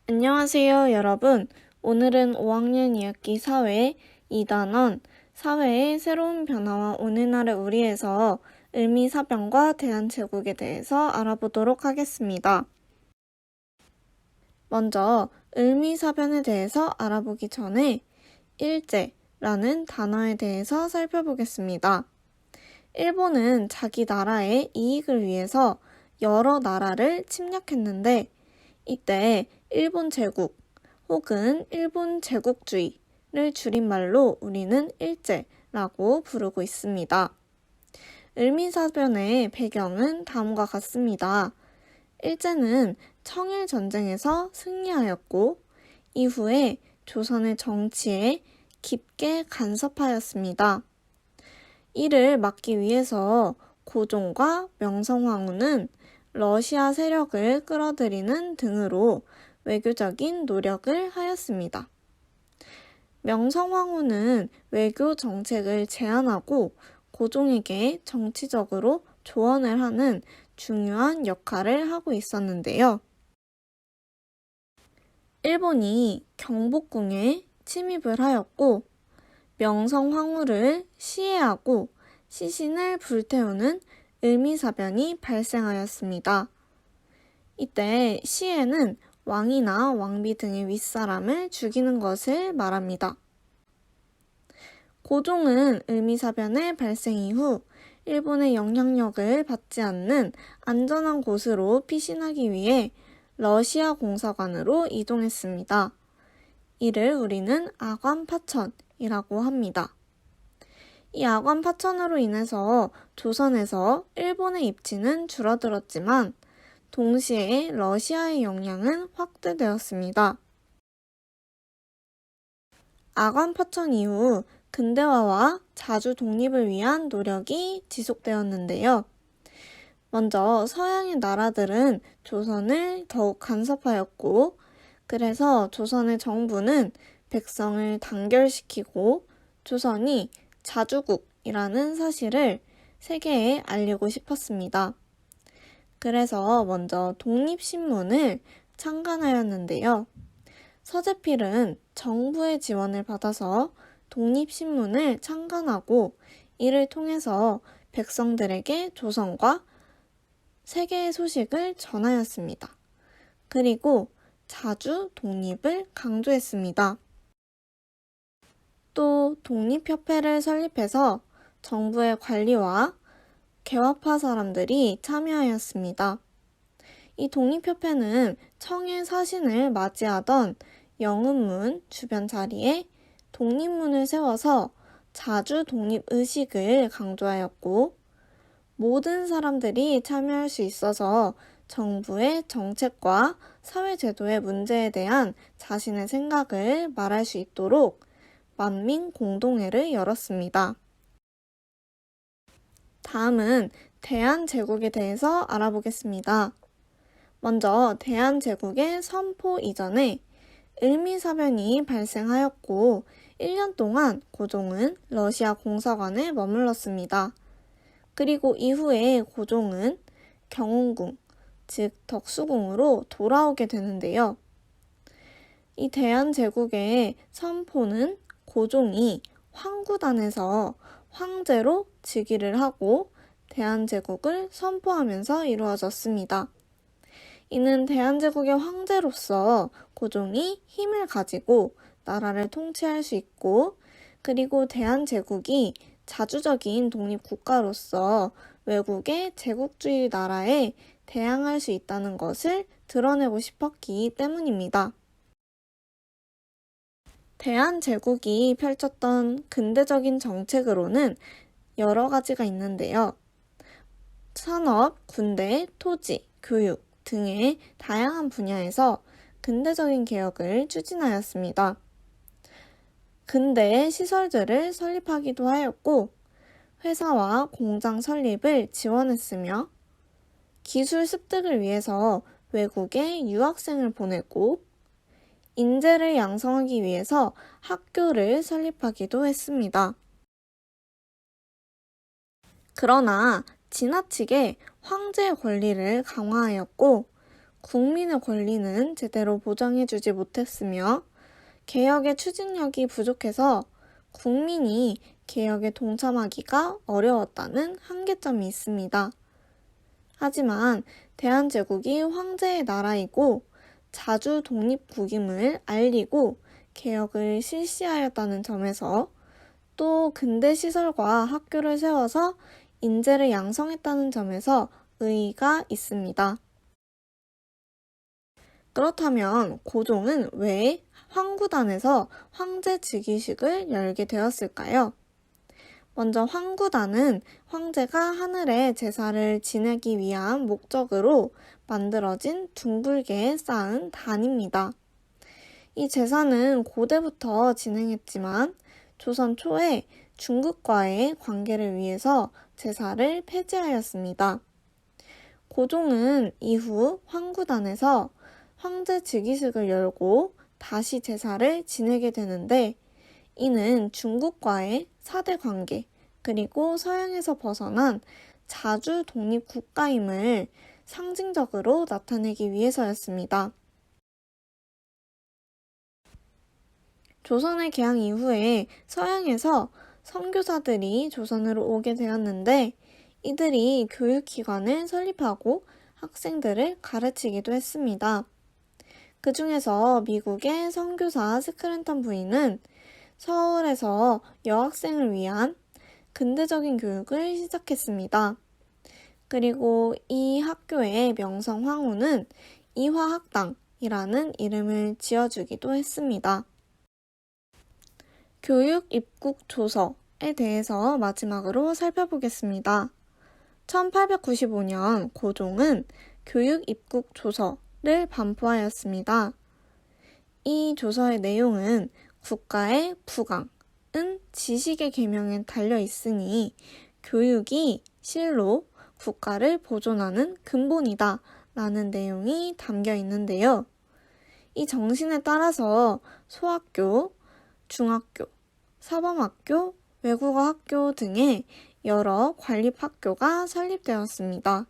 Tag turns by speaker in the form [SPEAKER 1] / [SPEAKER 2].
[SPEAKER 1] 안녕하세요, 여러분. 오늘은 5학년 2학기 사회 2단원 사회의 새로운 변화와 오늘날의 우리에서 을미사변과 대한제국에 대해서 알아보도록 하겠습니다. 먼저 을미사변에 대해서 알아보기 전에 일제라는 단어에 대해서 살펴보겠습니다. 일본은 자기 나라의 이익을 위해서 여러 나라를 침략했는데 이때 일본 제국 혹은 일본 제국주의를 줄임말로 우리는 일제라고 부르고 있습니다. 을미사변의 배경은 다음과 같습니다. 일제는 청일전쟁에서 승리하였고 이후에 조선의 정치에 깊게 간섭하였습니다. 이를 막기 위해서 고종과 명성황후는 러시아 세력을 끌어들이는 등으로 외교적인 노력을 하였습니다. 명성황후는 외교 정책을 제안하고 고종에게 정치적으로 조언을 하는 중요한 역할을 하고 있었는데요. 일본이 경복궁에 침입을 하였고 명성황후를 시해하고 시신을 불태우는 을미사변이 발생하였습니다. 이때 시해는 왕이나 왕비 등의 윗사람을 죽이는 것을 말합니다. 고종은 을미사변의 발생 이후 일본의 영향력을 받지 않는 안전한 곳으로 피신하기 위해 러시아 공사관으로 이동했습니다. 이를 우리는 아관파천이라고 합니다. 이 아관 파천으로 인해서 조선에서 일본의 입지는 줄어들었지만 동시에 러시아의 영향은 확대되었습니다. 아관 파천 이후 근대화와 자주 독립을 위한 노력이 지속되었는데요. 먼저 서양의 나라들은 조선을 더욱 간섭하였고 그래서 조선의 정부는 백성을 단결시키고 조선이 자주국이라는 사실을 세계에 알리고 싶었습니다. 그래서 먼저 독립신문을 창간하였는데요. 서재필은 정부의 지원을 받아서 독립신문을 창간하고 이를 통해서 백성들에게 조선과 세계의 소식을 전하였습니다. 그리고 자주 독립을 강조했습니다. 또 독립협회를 설립해서 정부의 관리와 개화파 사람들이 참여하였습니다. 이 독립협회는 청의 사신을 맞이하던 영은문 주변 자리에 독립문을 세워서 자주 독립의식을 강조하였고 모든 사람들이 참여할 수 있어서 정부의 정책과 사회제도의 문제에 대한 자신의 생각을 말할 수 있도록 만민공동회를 열었습니다. 다음은 대한제국에 대해서 알아보겠습니다. 먼저 대한제국의 선포 이전에 을미사변이 발생하였고 1년 동안 고종은 러시아 공사관에 머물렀습니다. 그리고 이후에 고종은 경운궁, 즉 덕수궁으로 돌아오게 되는데요. 이 대한제국의 선포는 고종이 황구단에서 황제로 즉위를 하고 대한제국을 선포하면서 이루어졌습니다. 이는 대한제국의 황제로서 고종이 힘을 가지고 나라를 통치할 수 있고 그리고 대한제국이 자주적인 독립국가로서 외국의 제국주의 나라에 대항할 수 있다는 것을 드러내고 싶었기 때문입니다. 대한제국이 펼쳤던 근대적인 정책으로는 여러 가지가 있는데요. 산업, 군대, 토지, 교육 등의 다양한 분야에서 근대적인 개혁을 추진하였습니다. 근대 시설들을 설립하기도 하였고 회사와 공장 설립을 지원했으며 기술 습득을 위해서 외국에 유학생을 보내고 인재를 양성하기 위해서 학교를 설립하기도 했습니다. 그러나 지나치게 황제의 권리를 강화하였고 국민의 권리는 제대로 보장해주지 못했으며 개혁의 추진력이 부족해서 국민이 개혁에 동참하기가 어려웠다는 한계점이 있습니다. 하지만 대한제국이 황제의 나라이고 자주 독립국임을 알리고 개혁을 실시하였다는 점에서 또 근대 시설과 학교를 세워서 인재를 양성했다는 점에서 의의가 있습니다. 그렇다면 고종은 왜 황구단에서 황제 즉위식을 열게 되었을까요? 먼저 황구단은 황제가 하늘에 제사를 지내기 위한 목적으로 만들어진 둥글게 쌓은 단입니다. 이 제사는 고대부터 진행했지만 조선 초에 중국과의 관계를 위해서 제사를 폐지하였습니다. 고종은 이후 황구단에서 황제 즉위식을 열고 다시 제사를 지내게 되는데 이는 중국과의 4대 관계 그리고 서양에서 벗어난 자주 독립 국가임을 상징적으로 나타내기 위해서였습니다. 조선의 개항 이후에 서양에서 선교사들이 조선으로 오게 되었는데 이들이 교육기관을 설립하고 학생들을 가르치기도 했습니다. 그 중에서 미국의 선교사 스크랜턴 부인은 서울에서 여학생을 위한 근대적인 교육을 시작했습니다. 그리고 이 학교의 명성 황후는 이화학당이라는 이름을 지어주기도 했습니다. 교육 입국 조서에 대해서 마지막으로 살펴보겠습니다. 1895년 고종은 교육 입국 조서를 반포하였습니다. 이 조서의 내용은 국가의 부강은 지식의 계명에 달려 있으니 교육이 실로 국가를 보존하는 근본이다 라는 내용이 담겨 있는데요. 이 정신에 따라서 소학교, 중학교, 사범학교, 외국어학교 등의 여러 관립학교가 설립되었습니다.